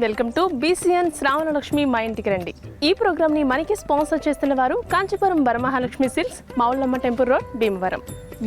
Welcome to BCN Sravanalakshmi మా ఇంటికి రండి. ఈ ప్రోగ్రామ్ ని మనకి స్పాన్సర్ చేస్తున్న వారు Kanchipuram Varamahalakshmi silks, Mavullamma temple road, Bhimavaram.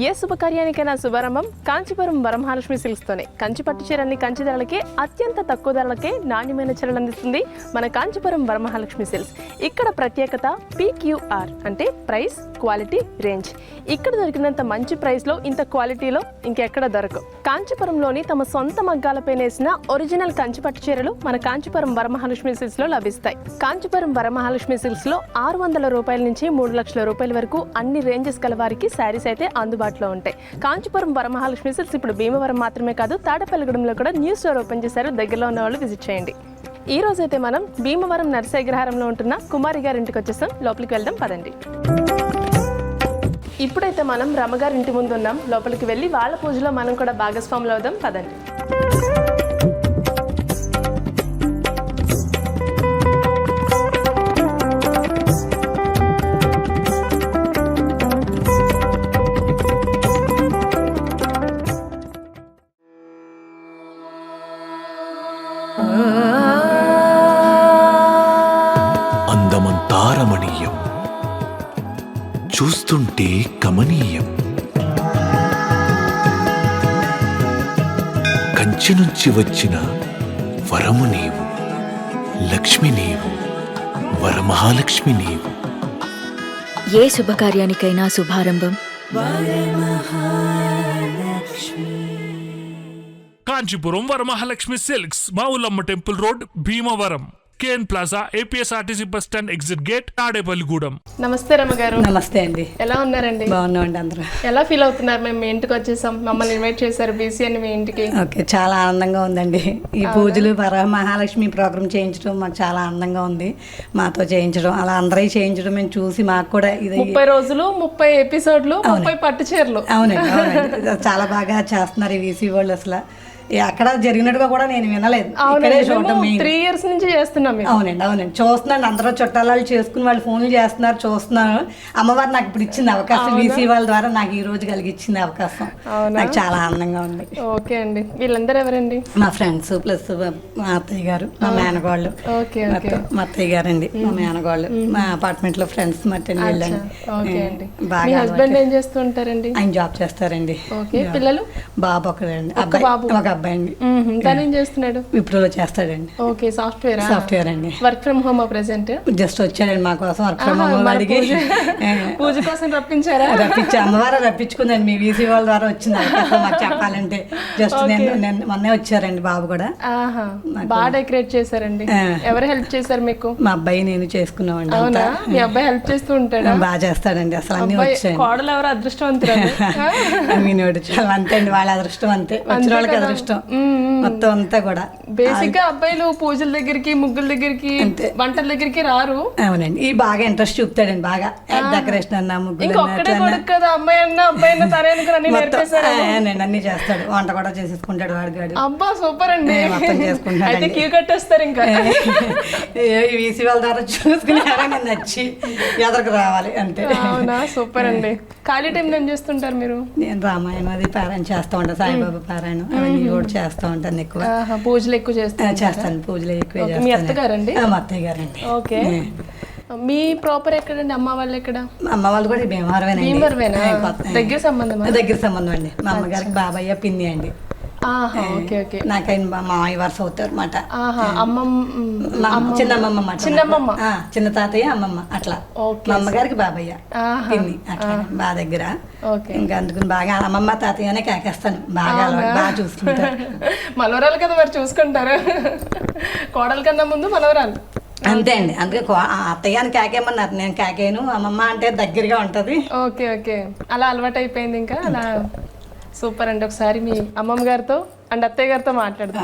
ఏ శుభకార్యానికైనా శుభారంభం కాంచీపురం వరమహాలక్ష్మి సిల్క్స్ తోనే. కంచి పట్టు చీరల్ని కంచి ధరలకే అత్యంత తక్కువ ధరలకే నాణ్యమైన చీరలు అందిస్తుంది మన కాంచీపురం వరమహాలక్ష్మి సిల్క్స్. ఇక్కడ ప్రత్యేకత PQR అంటే ప్రైస్, క్వాలిటీ, రేంజ్. ఇక్కడ దొరికినంత మంచి ప్రైస్ లో ఇంత క్వాలిటీలో ఇంకెక్కడ దొరకవు. కాంచీపురంలోని తమ సొంత మగ్గాలపై నేసిన ఒరిజినల్ కంచి పట్టు చీరలు మన కాంచీపురం వరమహాలక్ష్మి సిల్క్స్ లో లభిస్తాయి. కాంచీపురం వరమహాలక్ష్మి సిల్క్స్ లో 600 రూపాయల నుంచి 3 లక్షల రూపాయల వరకు అన్ని రేంజెస్ కల వారికి శారీస్ అయితే అందుబాటులో ఉంటాయి. కాంచీపురం వరమహాలక్ష్మి సిల్క్స్ ఇప్పుడు భీమవరం మాత్రమే కాదు, తాడపల్లిగూడెంలో కూడా న్యూ స్టోర్ ఓపెన్ చేశారు. దగ్గరలో ఉన్న వాళ్ళు విజిట్ చేయండి. ఈ రోజైతే మనం భీమవరం నర్సయ్యగ్రహారంలో ఉంటున్న కుమారి గారి ఇంటికి వచ్చేసాం. లోపలికి వెళ్దాం పదండి. ఇప్పుడైతే మనం రమగారి ఇంటి ముందు ఉన్నాం. లోపలికి వెళ్ళి వాళ్ళ పూజలో మనం కూడా భాగస్వాములు అవుదాం పదండి. అందమంతా రమణీయం, చూస్తుంటే కమనీయం. కంచి నుంచి వచ్చిన వరము నీవు, లక్ష్మి నీవు, వరమహాలక్ష్మి నీవు. ఏ శుభకార్యానికైనా శుభారంభం Kanchipuram Varamahalakshmi silks, Mavullamma temple road, Bhimavaram. KN plaza, APSRTC bus stand exit gate, Tadepalligudem. నమస్తే రమగారు. నమస్తే అండి. ఎలా ఉన్నారండి? బాగున్నామండి. అందరూ ఎలా ఫీల్ అవుతున్నారు? మేము మీ ఇంటికి వచ్చేసాం, మమ్మల్ని ఇన్వైట్ చేశారు బీసీఎన్ మీ ఇంటికి. ఓకే, చాలా ఆనందంగా ఉందండి. ఈ పూజలు వరమహాలక్ష్మి ప్రోగ్రామ్ చేయించడం మాకు చాలా ఆనందంగా ఉంది. మాతో చేయించడం, అలా అందరూ చేయించడం మేము చూసి మాకు కూడా ఇది 30 రోజులు 30 ఎపిసోడ్లు 30 పట్టు చీరలు. అవునండి, అవునండి. చాలా బాగా చేస్తున్నారు ఈ వీసీ వాళ్ళు. అసలు అక్కడ జరిగినట్టుగా కూడా నేను వినలేదు. ఇక్కడే చూడటం 3 years నుంచి చేస్తున్నాం. అవునండి, అవునండి. చూస్తున్నాను, అందరూ చుట్టాలు చేసుకుని వాళ్ళు ఫోన్లు చేస్తున్నారు, చూస్తున్నాను. అమ్మవారు నాకు ఇప్పుడు ఇచ్చింది అవకాశం, వీసీ వాళ్ళ ద్వారా నాకు ఈ రోజు కలిగించింది అవకాశం. నాకు చాలా ఆనందంగా ఉంది. ఓకే అండి. వీళ్ళందరూ ఎవరండి? మా ఫ్రెండ్స్ ప్లస్ మా అత్తయ్య గారు, మా మేనగోళ్ళు. మా అత్తయ్య గారు అండి, మా మేనగోళ్ళు, మా అపార్ట్మెంట్ లో ఫ్రెండ్స్ మట్టి వెళ్ళండి. బాగా. హస్బెండ్ ఏం చేస్తూ ఉంటారండి? ఆయన జాబ్ చేస్తారండి. పిల్లలు? బాబు ఒకడండి, ఒక అబ్బాయి అండి. తను ఏం చేస్తున్నాడు? విప్రోలో చేస్తాడండి. ఓకే, సాఫ్ట్వేర్ అండి. Work from home present just వచ్చాడండి మా కోసం. వర్క్ ఫ్రమ్ హోమ్ అడిగి పూజ కోసం రప్పించారా? అమ్మవారు రప్పించుకుందండి. మీ వీసీ వాళ్ళ ద్వారా వచ్చింది అవకాశం మాకు చెప్పాలంటే. జస్ట్ నేను మొన్నే వచ్చారండి బాబు కూడా. బాగా డెకరేట్ చేశారండి. ఎవరు హెల్ప్ చేశారు మీకు? మా అబ్బాయి నేను చేసుకున్నామండి. అవునా? మీ అబ్బాయి హెల్ప్ చేస్తూ ఉంటాడా? బాగా చేస్తాడండి. అసలు అన్ని వచ్చాయి. కోడలు ఎవరు అదృష్టవంతులు? చాలా అంతే అండి, వాళ్ళ అదృష్టం అంతే, వచ్చిన వాళ్ళకి అదృష్టం మొత్తం అంతా కూడా. బేసిక్ గా అబ్బాయిలు పూజల దగ్గరికి, ముగ్గుల దగ్గరికి, వంటల దగ్గరికి రారు. అవునండి, ఈ బాగా ఇంట్రెస్ట్ చూపుతాడండి. బాగా డెకరేషన్ అన్నా, ముగ్గులు అన్ని చేస్తాడు. వంట కూడా చేసేసుకుంటాడు వాడిగాడు. అబ్బా సూపర్ అండి. మొత్తం చేసుకుంటాడు. క్యూ కట్టేస్తారు ఇంకా. వీసీ వాళ్ళ ద్వారా చూసుకుని నచ్చి ఎదరికి రావాలి అంతే. అవునా? సూపర్ అండి. ఖాళీ టైంలో ఏం చేస్తుంటారు మీరు? నేను రామాయణం అది పారాయణ చేస్తూ ఉంటాను, సాయిబాబా పారాయణం అవన్నీ కూడా చేస్తూ ఉంటాను. ఎక్కువ పూజలు ఎక్కువ చేస్తాను. పూజలు ఎక్కువ చేస్తాను. మీ అత్తగారండి? మా అత్తయ్య గారండి. ఓకే. మీ ప్రాపర్ ఎక్కడండి? అమ్మ వాళ్ళు ఎక్కడ? అమ్మ వాళ్ళు కూడా భీమవరమేనా? దగ్గర సంబంధం? దగ్గర సంబంధం అండి. మా అమ్మగారికి బాబాయ్య పిన్ని అండి. నాకైనా మామయ్య వరుస అవుతారు అనమాట. చిన్నమ్మమ్మ, చిన్న తాతయ్య, అమ్మమ్మ అట్లా. మా అమ్మగారికి బాబయ్య పిన్ని అట్లా బాగా దగ్గర. ఇంకా అందుకని బాగా అమ్మమ్మ తాతయ్యనే కాకేస్తాను. బాగా చూసుకుంటారు. మనవరాలు కదా మరి చూసుకుంటారు. కోడల కన్నా ముందు మనవరాలు అంతే అండి. అందుకే అత్తయ్యని కాకేమన్నారు, నేను కాకేను. అమ్మమ్మ అంటే దగ్గరగా ఉంటది. ఓకే ఓకే, అలా అలవాటు అయిపోయింది. ఇంకా అలా సూపర్ అండి. ఒకసారి మీ అమ్మమ్మ గారితో అండ్ అత్తయ్య గారితో మాట్లాడదాం.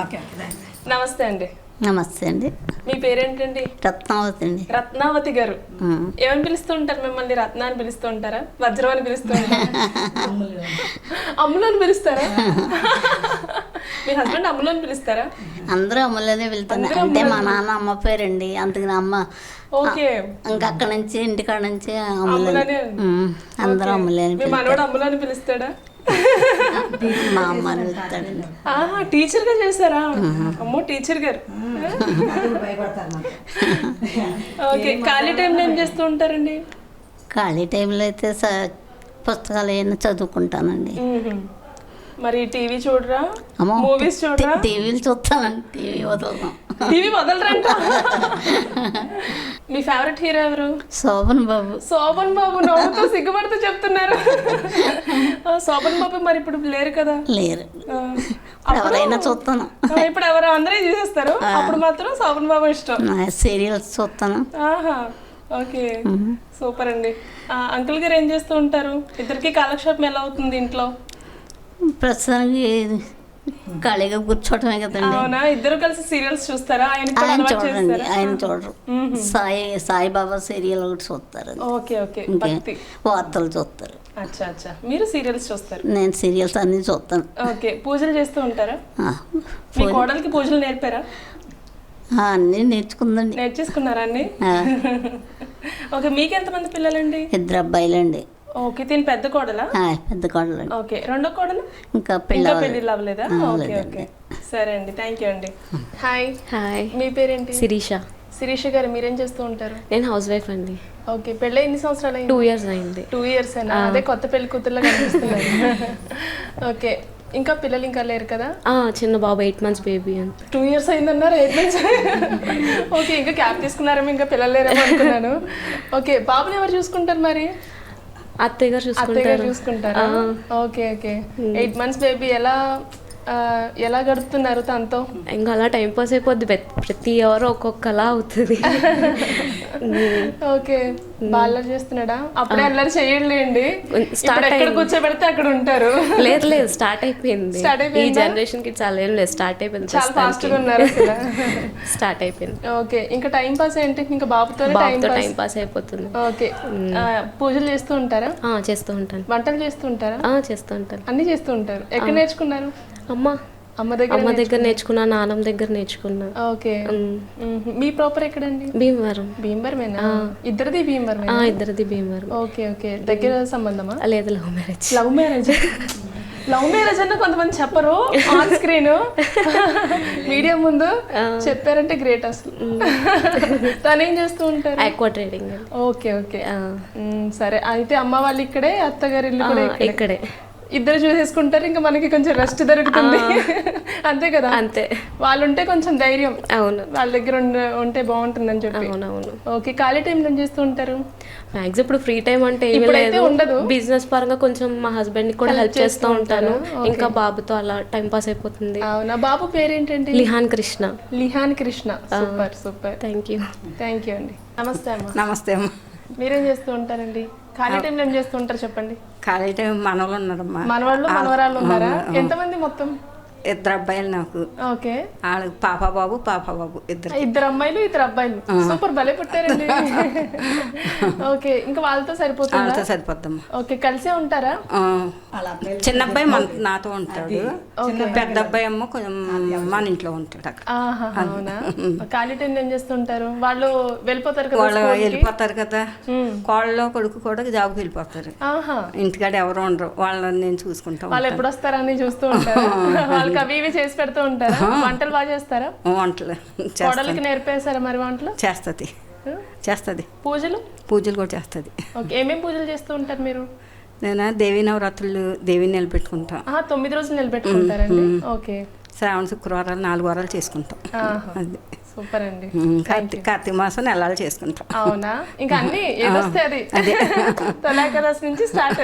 నమస్తే అండి. నమస్తే అండి. మీ పేరేంటండి? రత్నావతి అండి. రత్నావతి గారు. ఏమని పిలుస్తూ ఉంటారు మిమ్మల్ని? రత్న అని పిలుస్తూ ఉంటారా? వజ్రం అని పిలుస్తూ ఉంటారా? అమ్ములు అని పిలుస్తారా? మీ హస్బెండ్ అమ్ములు అని పిలుస్తారా? అందరూ అమ్ములనే వెళ్తున్నారు. అంటే మా నాన్న అమ్మ పేరండి, అందుకని అమ్మ. ఓకే. ఇంకా అక్కడ నుంచి ఇంటికాడ నుంచి అమ్ములనే, అందరూ అమ్ములే. మీ మనోడు అమ్ములు అని పిలుస్తాడా? మా అమ్మని వెళ్తాడండి. ఆహా, టీచర్ గా చేశారా? అమ్మో, టీచర్ గారు. ఓకే, ఖాళీ టైంలో ఏం చేస్తూ ఉంటారండి? ఖాళీ టైంలో అయితే పుస్తకాలు ఏమైనా చదువుకుంటానండి. మరి టీవీ చూడరా? అమ్మో, మూవీస్ చూడరా? టీవీలు చూస్తానండి. టీవీ వదలను. టీవీ వదలరంట. మీ ఫేవరెట్ హీరో ఎవరు? శోభన్ బాబు. శోభన్ బాబు. నవ్వుతూ సిగ్గుపడుతూ చెప్తున్నారు. శోభన్ బాబు మరి ఇప్పుడు లేరు కదా? లేరు. ఎవరైనా చూస్తాను. ఇప్పుడు ఎవరు అందరూ చూసేస్తారు, అప్పుడు మాత్రం శోభన్ బాబు ఇష్టం. సీరియల్స్ చూస్తాను. ఆహా, ఓకే, సూపర్ అండి. అంకుల్ గారు ఏం చేస్తూ ఉంటారు? ఇద్దరికి కాలక్షేపం ఎలా అవుతుంది ఇంట్లో? ప్రస్తుతానికి ఖాళీగా కూర్చోవటమే కదండి. అవునా, ఇద్దరు కలిసి సీరియల్స్ చూస్తారా? ఆయన చూడండి, ఆయన చూడరు. సాయిబాబా సీరియల్ ఒకటి చూస్తారు. ఓకే ఓకే, ఇంకే భక్తి వార్తలు చూస్తారు. అచ్చా అచ్చా, మీరు సీరియల్స్ చూస్తారు. నేను సీరియల్స్ అన్నీ చూస్తాను. ఓకే, పూజలు చేస్తూ ఉంటారా? మీ కోడలికి పూజలు నేర్పారా? అన్నీ నేర్చుకుందండి. నేర్చేసుకున్నారా అన్ని? ఓకే, మీకు ఎంతమంది పిల్లలండి? 2 అబ్బాయిలండి. ఓకే, తిని పెద్ద కోడలా? పెద్ద కోడలండి. ఓకే, రెండో కోడలు? ఇంకా పెళ్ళి అవ్వలేదా? ఓకే ఓకే, సరే అండి, థ్యాంక్ యూ అండి. హాయ్. హాయ్, మీ పేరేంటి? శిరీష. శిరీష గారు, మీరేం చేస్తూ ఉంటారు? నేను హౌస్ వైఫ్ అండి. ఓకే, పెళ్ళి ఎన్ని సంవత్సరాలు అయింది? 2 years అయింది. 2 years అయినా? అదే కొత్త పెళ్లి కూతుర్లా కనిపిస్తున్నారు. ఓకే, ఇంకా పిల్లలు ఇంకా లేరు కదా? చిన్న బాబు 8 months బేబీ అంత. 2 years అయిందన్నారు, 8 months. ఓకే, ఇంకా క్యాప్ తీసుకున్నారేమో, ఇంకా పిల్లలు లేరేమో అనుకున్నాను. ఓకే, బాబుని ఎవరు చూసుకుంటారు మరి? అత్తయ్య గారు చూసుకుంటారా? Okay okay, 8 months baby. ఎలా గడుపుతున్నారు తనతో? ఇంకా అలా టైం పాస్ అయిపోద్ది. ప్రతి ఎవరో ఒక్కొక్కలా అవుతుంది. ఓకే, బాగా చేస్తున్నాడా? అప్పుడే అల్లరి చేయలేండి, ఎక్కడ కూర్చోబెడితే అక్కడ ఉంటారు. లేదు స్టార్ట్ అయిపోయింది. ఈ జనరేషన్ కి చాలా ఏం లేదు, స్టార్ట్ అయిపోయింది. చాలా ఫాస్ట్ గా ఉన్నారు అసలు. స్టార్ట్ అయిపోయింది. ఓకే, ఇంకా టైం పాస్ ఏంటి? ఇంకా బాబుతో టైం పాస్ అయిపోతుంది. ఓకే, పూజలు చేస్తూ ఉంటారా? చేస్తూ ఉంటాను. వంటలు చేస్తూ ఉంటారా? చేస్తూ ఉంటాను. అన్ని చేస్తూ ఉంటారు. ఎక్కడ నేర్చుకున్నారు? అమ్మ దగ్గర నేర్చుకున్నా, నాన్నమ్మ దగ్గర నేర్చుకున్నా. ఓకే, మీ ప్రాపర్ ఎక్కడండి? భీమవరమేనా? ఇద్దరిది భీమవరమేనా? ఇద్దరిది భీమవరం. ఓకే ఓకే, దగ్గర సంబంధమా? లేదు, లవ్ మ్యారేజ్. లవ్ మ్యారేజ్ అన్న కొంతమంది చెప్పరు ఆన్ స్క్రీన్, మీడియా ముందు చెప్పారంటే గ్రేట్ అసలు. తను ఏం చేస్తూ ఉంటారు? Aqua trading. ఓకే ఓకే, సరే. అయితే అమ్మ వాళ్ళు ఇక్కడే, అత్తగారి ఇల్లు కూడా ఇక్కడే. ఇద్దరు చూసేసుకుంటారు, ఇంకా మనకి కొంచెం రెస్ట్ దొరుకుతుంది. అంతే కదా? అంతే. వాళ్ళు ఉంటే కొంచెం ధైర్యం. అవును, వాళ్ళ దగ్గర ఉంటే బాగుంటుందని చెప్పి. అవునవును. ఓకే, ఖాళీ టైంలో ఏం చేస్తూ ఉంటారు? మ్యాక్స్ ఇప్పుడు ఫ్రీ టైం అంటే ఏమీ లేదు, ఉండదు. బిజినెస్ పరంగా కొంచెం మా హస్బెండ్ కి కూడా హెల్ప్ చేస్తూ ఉంటాను. ఇంకా బాబుతో అలా టైం పాస్ అయిపోతుంది. అవునా, బాబు పేరేంటండి? Lihan Krishna. Super super, thank you అండి. నమస్తే అమ్మ. నమస్తే అమ్మ. మీరేం చేస్తూ ఉంటారండి? ఖాళీ టైంలో ఏం చేస్తూ ఉంటారు చెప్పండి? ఖాళీ టైం మనవాళ్ళు ఉన్నారమ్మా. మనవరాళ్ళు ఉన్నారా? ఎంతమంది మొత్తం? 2 అబ్బాయిలు నాకు. ఓకే, వాళ్ళకి పాప బాబు ఇద్దరు అమ్మాయిలు 2 అబ్బాయిలు. సూపర్, భలే పుట్టారండి. ఓకే, ఇంకా వాళ్ళతో సరిపోద్దమ్మా. ఓకే, కలిసే ఉంటారా? చిన్న అబ్బాయి నాతో ఉంటాడు, పెద్ద అబ్బాయి అమ్మ కొంచెం మన ఇంట్లో ఉంటాడు. అవునా, ఖాళీ టైం ఏం చేస్తుంటారు? వాళ్ళు వెళ్ళిపోతారు కదా? వాళ్ళు వెళ్ళిపోతారు కదా, కోళ్ళలో కొడుకు కూడా జాబ్కి వెళ్ళిపోతారు. ఇంటికాడ ఎవరు ఉండరు, వాళ్ళని నేను చూసుకుంటాను. వాళ్ళు ఎప్పుడు వస్తారని చూస్తూ ఉంటారు. వాళ్ళకి అవి ఇవి చేసి పెడుతూ ఉంటారా? వంటలు బాగా చేస్తారా? వంటలు కోడలికి నేర్పేశారా మరి వంటలు? చేస్తుంది. పూజలు కూడా చేస్తుంది. ఓకే, ఏమేమి పూజలు చేస్తూ ఉంటారు మీరు? నేను దేవీ నవరాత్రులు దేవిని నిలబెట్టుకుంటా. 9 రోజులు నిలబెట్టుకుంటారండి. ఓకే, శ్రావణ శుక్రవారాలు 4 వారాలు చేసుకుంటాం. అది సూపర్ అండి. కార్తీక మాసం నెలలు చేసుకుంటాం. అవునా, ఇంకా అన్ని ఏదొస్తే అది తొలాకదాస్ నుంచి స్టార్ట్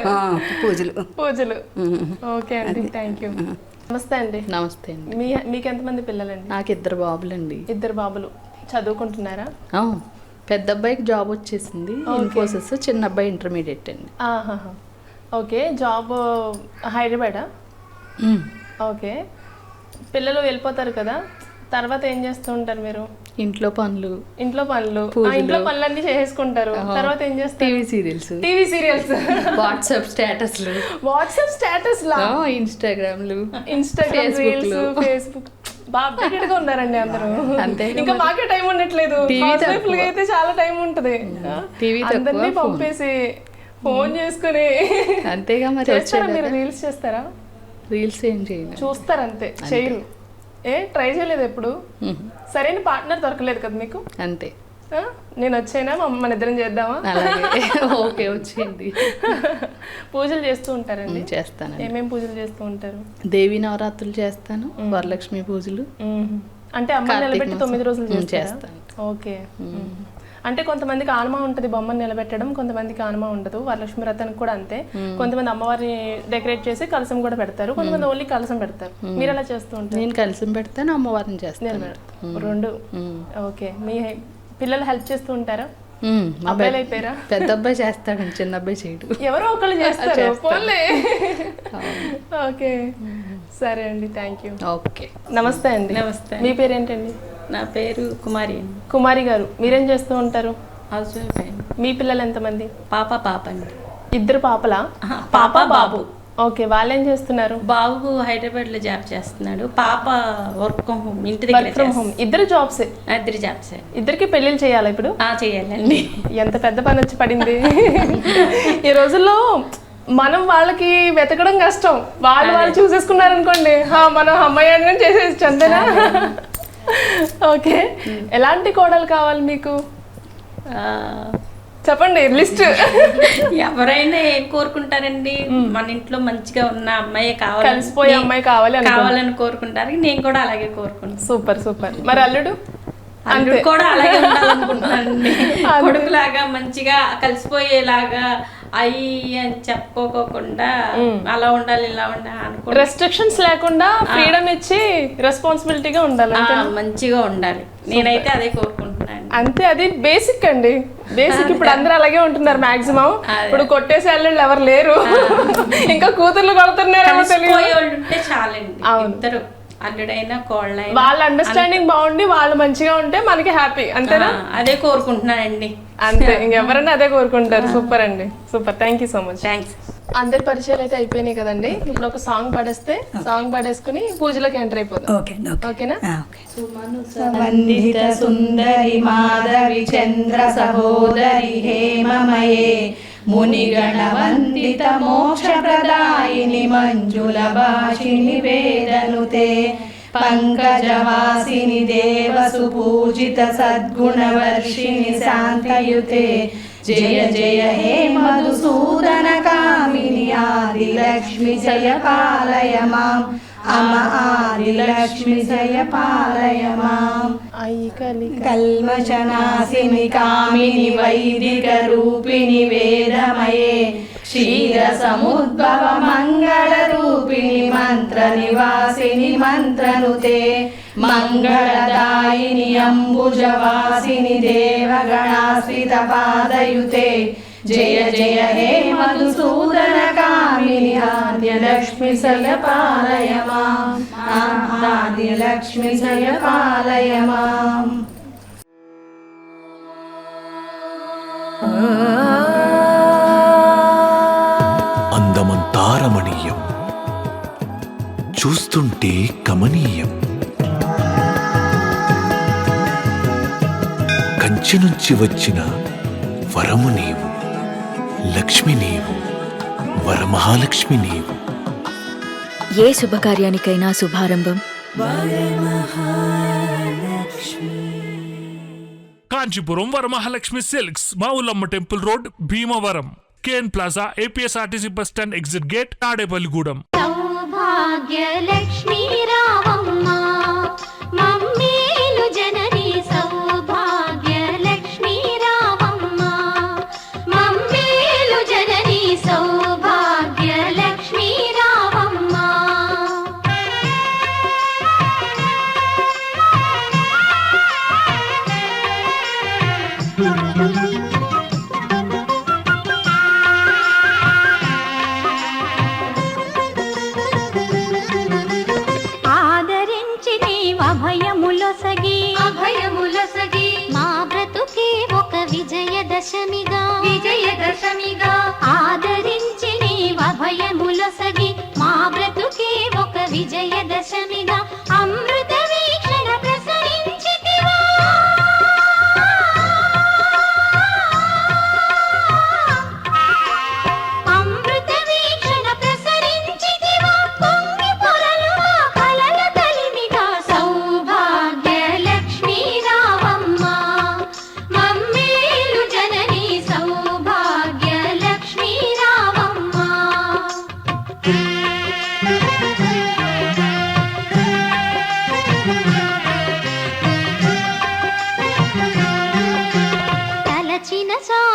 పూజలు. ఓకే అండి, థ్యాంక్ యూ. నమస్తే అండి. నమస్తే అండి. మీకు ఎంతమంది పిల్లలండి? నాకు 2 బాబులండి. 2 బాబులు చదువుకుంటున్నారా? పెద్ద అబ్బాయికి జాబ్ వచ్చేసింది, ఇన్ఫోసిస్. చిన్న అబ్బాయి ఇంటర్మీడియట్ అండి. Okay, job హైదరాబాదా? ఓకే, పిల్లలు వెళ్ళిపోతారు కదా, తర్వాత ఏం చేస్తూ ఉంటారు మీరు? ఇంట్లో పనులు ఇంట్లో పనులన్నీ చేసుకుంటారు. తర్వాత ఏం చేస్తారు? TV serials, WhatsApp status, Instagram reels, Facebook. బాగా అప్డేటెడ్ గా ఉన్నారండి అందరూ. అంతే, ఇంకా మాకే టైం ఉండట్లేదు. అయితే చాలా టైం ఉంటది. అందరినీ పంపేసి ఫోన్ చేసుకుని అంతేగా మరి చేస్తారా వచ్చేది. మీరు? రీల్స్ చేస్తారా? రీల్స్ ఏం చేయను. చూస్తారు అంతే, చేయరు. ట్రై చేయలేదు ఎప్పుడు? సరైన పార్ట్నర్ దొరకలేదు కదా మీకు? అంతే. నేను వచ్చానా మన ఇద్దరం చేద్దామా? అలాగే ఓకే వచ్చేయండి. పూజలు చేస్తూ ఉంటారండి? చేస్తాను. ఏమేం పూజలు చేస్తూ ఉంటారు? దేవి నవరాత్రులు చేస్తాను, వరలక్ష్మి పూజలు. అంటే అమ్మని నిలబెట్టి 9 రోజులు చేస్తాను. ఓకే. అంటే కొంతమందికి ఆనమా ఉంటుంది బొమ్మను నిలబెట్టడం, కొంతమందికి ఆనమా ఉండదు. వరలక్ష్మి వ్రతానికి కూడా అంతే. కొంతమంది అమ్మవారిని డెకరేట్ చేసి కలసం కూడా పెడతారు, కొంతమంది ఓన్లీ కలసం పెడతారు. మీరు ఎలా చేస్తూ ఉంటారు? నేను కలసం పెడతాను, అమ్మవారిని చేస్తాను. రెండు. ఓకే. మీ పిల్లలు హెల్ప్ చేస్తూ ఉంటారా? మా అబ్బాయిలు అయిపోయారా? పెద్ద అబ్బాయి చేస్తాడు, చిన్న అబ్బాయి చేయడు. ఎవరో ఒకళ్ళు చేస్తారు. పోన్లే. ఓకే సరే అండి, థ్యాంక్ యూ. ఓకే నమస్తే అండి. నమస్తే. మీ పేరేంటండి? నా పేరు కుమారి అండి. కుమారి గారు, మీరేం చేస్తూ ఉంటారు? హౌస్ వైఫ్ అండి. మీ పిల్లలు ఎంతమంది? పాప అండి. ఇద్దరు పాపలా? పాప బాబు. ఓకే. వాళ్ళేం చేస్తున్నారు? బాబు హైదరాబాద్ లో జాబ్ చేస్తున్నాడు, పాప వర్క్ ఫ్రమ్ హోమ్, ఇంటి వర్క్ దగ్గర ఫ్రమ్ హోమ్. ఇద్దరు జాబ్స్? ఇద్దరు జాబ్స్. ఇద్దరికి పెళ్లిళ్ళు చేయాలా ఇప్పుడు? చేయాలండి. ఎంత పెద్ద పని వచ్చి పడింది. ఈ రోజుల్లో మనం వాళ్ళకి వెతకడం కష్టం, వాళ్ళు చూసేసుకున్నారు అనుకోండి, మనం అమ్మాయి అని చేసేసి అంతేనా? ఓకే. ఎలాంటి కోడలు కావాలి మీకు? చెప్పండి లిస్ట్. ఎవరైనా ఏం కోరుకుంటారండి, మన ఇంట్లో మంచిగా ఉన్న అమ్మాయి కావాలి, కలిసిపోయే అమ్మాయి కావాలని కోరుకుంటారు. నేను కూడా అలాగే కోరుకుంటాను. Super super. మరి అల్లుడు? అల్లుడు కూడా అలాగే ఉండాలనుకుంటున్నానండి. కొడుకులాగా మంచిగా కలిసిపోయేలాగా అయ్యి అని చెప్పుకోకుండా అలా ఉండాలి ఇలా ఉండాలి అనుకో, రెస్ట్రిక్షన్స్ లేకుండా ఫ్రీడమ్ ఇచ్చి రెస్పాన్సిబిలిటీగా ఉండాలి, మంచిగా ఉండాలి. నేనైతే అదే కోరుకుంటున్నాను. అంతే, అది బేసిక్ అండి. బేసిక్. ఇప్పుడు అందరూ అలాగే ఉంటున్నారు మాక్సిమం. ఇప్పుడు కొట్టేసే అల్లుళ్ళు ఎవరు లేరు, ఇంకా కూతుర్లు కొడుతున్నారు. ఉంటే చాలండి. ఇద్దరు అల్లుడైనా కోళ్ళైనా వాళ్ళ అండర్స్టాండింగ్ బాగుండి వాళ్ళు మంచిగా ఉంటే మనకి హ్యాపీ, అంతేనా? అదే కోరుకుంటున్నానండి. అంతే, ఇంకెవరైనా అదే కోరుకుంటారు. సూపర్ అండి, super. Thank you so much. Thanks. అందరి పరిచయాలు అయితే అయిపోయినాయి కదండి. ఇప్పుడు ఒక సాంగ్ పాడేస్తే సాంగ్ పాడేసుకుని పూజలోకి ఎంటర్ అయిపోతాం. ఓకేనా? వందిత సుందరి మాధవి చంద్ర సహోదరి హేమమయే మునిగణ వందిత మోక్ష ప్రదాయిని మంజుల భాషిని వేదనుతే పంకజవాసిని దేవసు పూజిత సద్గుణవర్షిణి శాంతయుతే జయ జయ హే మధుసూదన కామిని ఆదిలక్ష్మి జయ పాలయ మాం అమ ఆదిలక్ష్మి జయ పాలయ మాం కల్మషనాశిని కామిని వైదిక రూపిణి వేదమయే క్షీర సముద్భవ మంగళ రూపిణి మంత్ర నివాసిని మంత్రనుతే మంగళదాయిని అంబుజవాసిని దేవగణాశ్రిత పాదయుతే జయ జయ హే మధుసూదన కామిని ఆద్యలక్ష్మి జయ పాలయ మాం ఆద్యలక్ష్మి జయ పాలయ మాం. అందమంతా రమణీయం, చూస్తుంటే కమనీయం. కంచి నుంచి వచ్చిన వరము నీవు, లక్ష్మి నీవు, వరమహాలక్ష్మి నీవు. ఏ శుభకార్యానికైనా శుభారంభం Kanchipuram Varamahalakshmi silks, Mavullamma temple road, Bhimavaram. KN plaza, APSRTC bus stand exit gate, Tadepalligudem. Sowbhagyalakshmi రావమ్మ మమ్మేలు జనని, సౌభాగ్యలక్ష్మీ రావమ్మ మమ్మేలు జనని, సౌభాగ్యలక్ష్మీ రావమ్మ. ఆదరించి నీవు అభయములొసగి మా బ్రతుకే ఒక విజయదశమిగా ఆదరించి నీవు అభయములొసగి మా బ్రతుకే ఒక విజయదశమిగా అమృత వీక్షణ ప్రసరించితివా.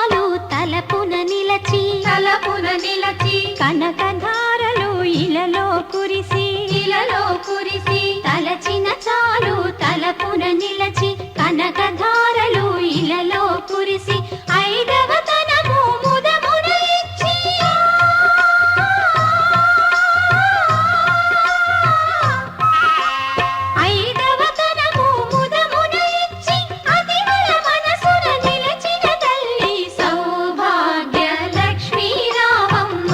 చాలు తలపున నిలచి కనకధారలు ఇలలో కురిసి తలచిన చాలు తలపున నిలచి కనకధారలు ఇలలో కురిసి ఐదవ తనము ముదమున ఇచ్చి ఐదవ తనము ముదమున ఇచ్చి అతివల మనసున నిలచిన తల్లి సౌభాగ్య లక్ష్మీ రామమ్మ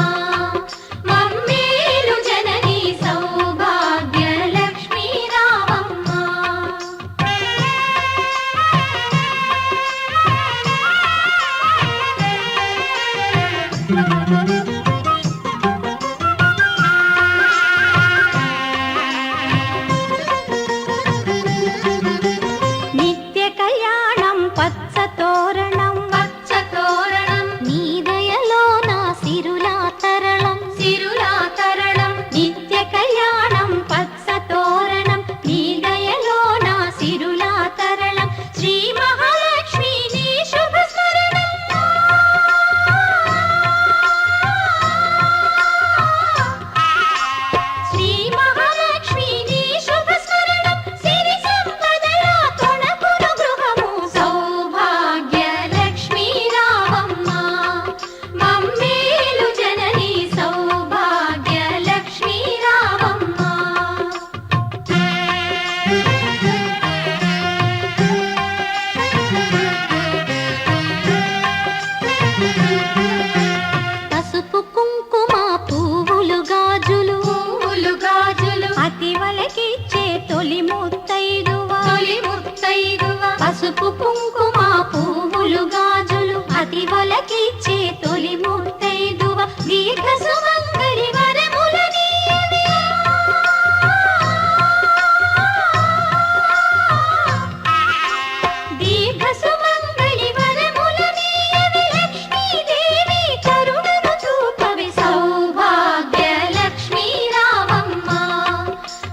మమ్మేలు జనని సౌభాగ్య లక్ష్మీ రామమ్మ. నిత్య కళ్యాణం పచ్చ తోరణం నీ దయలో నా సిరులా తరళం నిత్య కళ్యాణం పచ్చ తోరణం నీ దయలో నా సిరులా తరళం శ్రీ మహాలక్ష్మి నీ శుభ స్మరణం శ్రీ మహాలక్ష్మి నీ శుభ స్మరణం సిరి సంపదల కొనకును గృహము సౌభాగ్య లక్ష్మీ రామమ్మ మమ్మేలు జనని సౌభాగ్య లక్ష్మీ రామమ్మ. పసుపు కుంకుమ పువ్వులు గాజులు అతివలకిచ్చే తొలి ముత్తైదువ పసుపు కుంకుమ పువ్వులు గాజులు అతివలకిచ్చే తొలి ముత్తైదువ దీర్ఘ సుమంగళి వరములనీయవే దీర్ఘ సుమంగళి వరములనీయవే లక్ష్మీదేవి కరుణను చూపవే సౌభాగ్య లక్ష్మీ రామమ్మ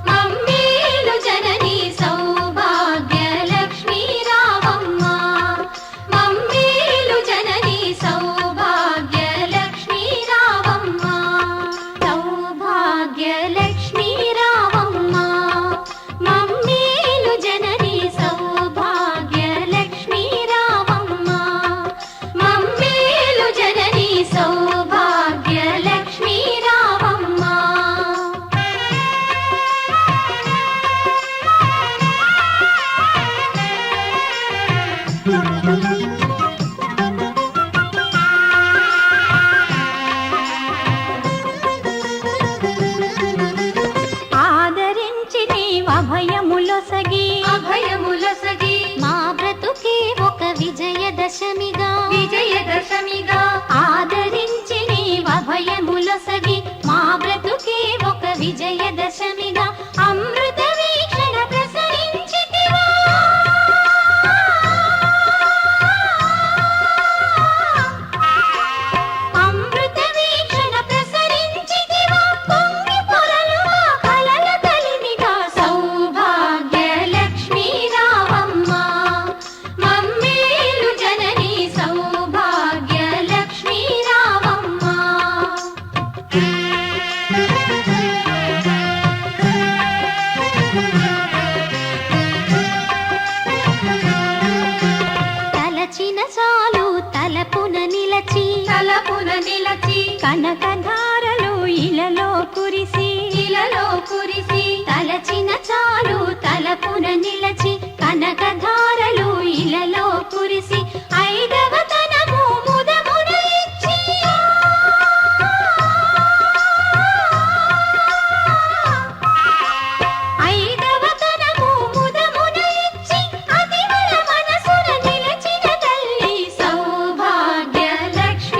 మమ్మేలు జనని సౌభాగ్య లక్ష్మీ రామమ్మ మమ్మేలు జనని సౌభాగ్య లక్ష్మీ రామమ్మ సౌభాగ్య లక్ష్మీ రామమ్మ మమ్మేలు జనని సౌభాగ్య లక్ష్మీ రామమ్మ మమ్మేలు జనని సౌభాగ్య లక్ష్మీ రామమ్మ. ఆదరించి నీవు అభయములొసగి మా బ్రతుకే ఒక విజయదశమిగా ఆదరించి నీవు అభయములొసగి మా బ్రతుకే ఒక విజయదశమిగా అమృత వీక్షణ ప్రసరించితివా అమృత వీక్షణ ప్రసరించితివా పొంగి పొరలుగా కలల కలిమిగా సౌభాగ్య లక్ష్మీ రామమ్మ మమ్మేలు జనని సౌభాగ్య లక్ష్మీ రామమ్మ. తలచిన చాలు తలపున నిలచి కనకధారలు ఇలలో కురిసి తలచిన చాలు తలపున నిలచి కనకధారలు ఇలలో కురిసి ఐదవ తనము ముదమున ఇచ్చి ఐదవ తనము ముదమున ఇచ్చి అతివల మనసున నిలచిన తల్లి సౌభాగ్య లక్ష్మీ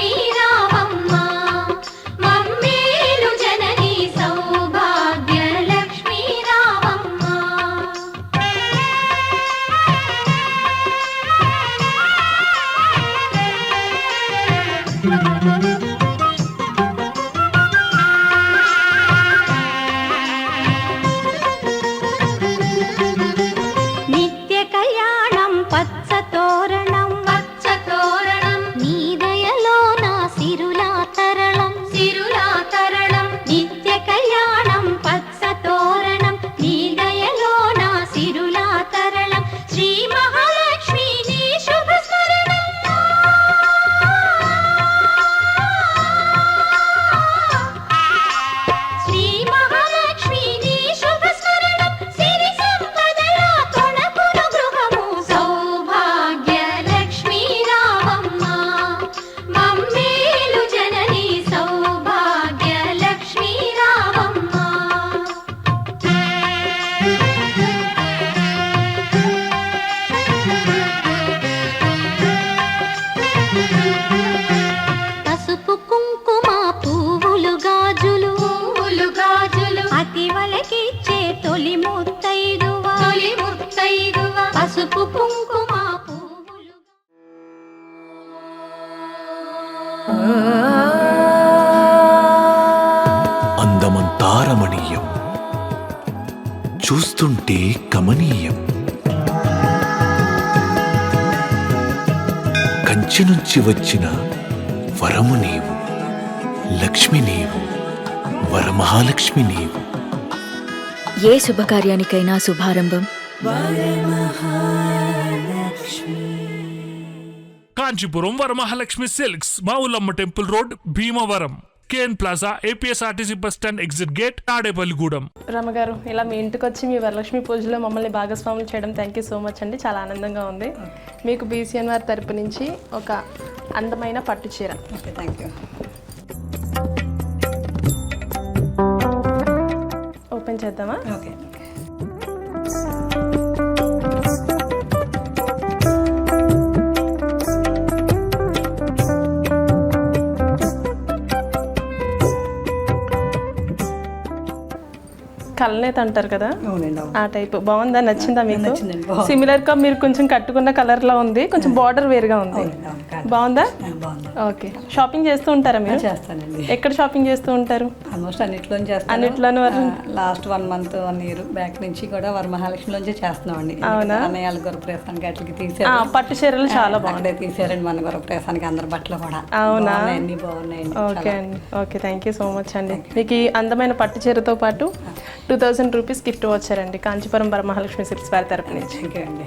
అందమంతా రమణీయం, చూస్తుంటే కమనీయం. కంచి నుంచి వచ్చిన వరము నీవు, లక్ష్మి నీవు, వరమహాలక్ష్మి నీవు. ఏ శుభకార్యానికైనా శుభారంభం Kanchipuram Varamahalakshmi silks, Mavullamma temple road, Bhimavaram. KN plaza, APSRTC bus stand exit gate, Tadepalligudem. రమగారు, ఇలా మీ ఇంటికి వచ్చి మీ వరలక్ష్మి పూజలో మమ్మల్ని భాగస్వాములు చేయడం థ్యాంక్ యూ సో మచ్ అండి. చాలా ఆనందంగా ఉంది. మీకు బీసీఎన్ వారి తరపు నుంచి ఒక అందమైన పట్టు చీర. Okay, thank you. ఓపెన్ చేద్దామా? ఓకే. కలనేత అంటారు కదా, అవునండి. ఆ టైప్. బాగుందా? నచ్చిందా మీకు? నచ్చిందండి. సిమిలర్ గా మీరు కొంచెం కట్టుకున్న కలర్ లా ఉంది, కొంచెం బార్డర్ వేరుగా ఉంది. బాగుందా? బాగుంది. ఓకే. షాపింగ్ చేస్తూ ఉంటారా మీరు? చేస్తానండి. ఎక్కడ షాపింగ్ చేస్తూ ఉంటారు? ఆల్మోస్ట్ అన్నిట్లోనే చేస్తాను. అన్నిట్లోనూ లాస్ట్ 1 month 1 year బ్యాక్ నుంచి కూడా వరమహాలక్ష్మిలోంచే చేస్తున్నామండి. అవునా? అన్నయ్యాల గొరప్రదేశానికి అట్లకి తీసారు. పట్టు చీరలు చాలా బాగుంటాయి. అక్కడే తీసారండి మన గొరప్రదేశానికి అందరి బట్టలు కూడా. అవునా? అన్ని బాగున్నాయండి. ఓకే అండి. Okay, thank you so much అండి. మీకు ఈ అందమైన పట్టు చీరతో పాటు 2000 రూపీస్ గిఫ్ట్ వచ్చారండి కాంచీపురం వరమహాలక్ష్మి సిల్క్స్ వారి తరపు నుంచి. థ్యాంక్ యూ అండి.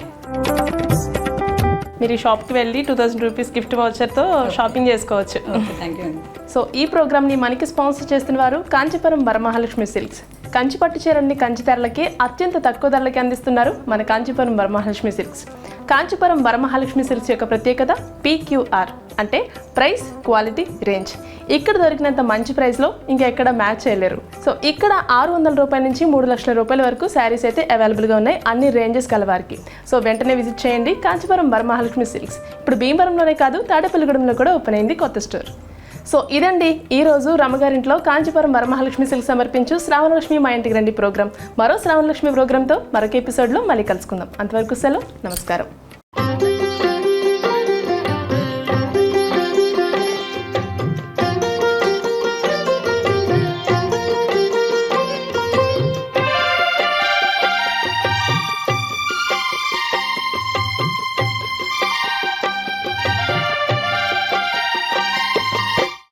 మీరు ఈ షాప్కి వెళ్ళి 2000 రూపీస్ గిఫ్ట్ వౌచర్తో షాపింగ్ చేసుకోవచ్చు. థ్యాంక్ యూ అండి. సో ఈ ప్రోగ్రామ్ని మనకి స్పాన్సర్ చేస్తున్న వారు కాంచీపురం వరమహాలక్ష్మి సిల్క్స్. కంచి పట్టు చీరల్ని కంచి ధరలకి అత్యంత తక్కువ ధరలకి అందిస్తున్నారు మన కాంచీపురం వరమహాలక్ష్మి సిల్క్స్. కాంచీపురం వరమహాలక్ష్మి సిల్క్స్ యొక్క ప్రత్యేకత PQR అంటే ప్రైస్, క్వాలిటీ, రేంజ్. ఇక్కడ దొరికినంత మంచి ప్రైస్లో ఇంకెక్కడ మ్యాచ్ చేయలేరు. సో ఇక్కడ 600 రూపాయల నుంచి 3 లక్షల రూపాయల వరకు శారీస్ అయితే అవైలబుల్గా ఉన్నాయి, అన్ని రేంజెస్ కలవారికి. సో వెంటనే విజిట్ చేయండి కాంచీపురం వరమహాలక్ష్మి సిల్క్స్. ఇప్పుడు భీమవరంలోనే కాదు, తాడేపల్లిగూడెంలో కూడా ఓపెన్ అయింది కొత్త స్టోర్. సో ఇదండి ఈరోజు రమగారింట్లో కాంచీపురం వరమహాలక్ష్మి సిల్క్ సమర్పించు శ్రావణలక్ష్మి మా ఇంటికి రండి ప్రోగ్రామ్. మరో శ్రావణలక్ష్మి ప్రోగ్రామ్తో మరొక ఎపిసోడ్లో మళ్ళీ కలుసుకుందాం. అంతవరకు సెలవు, నమస్కారం.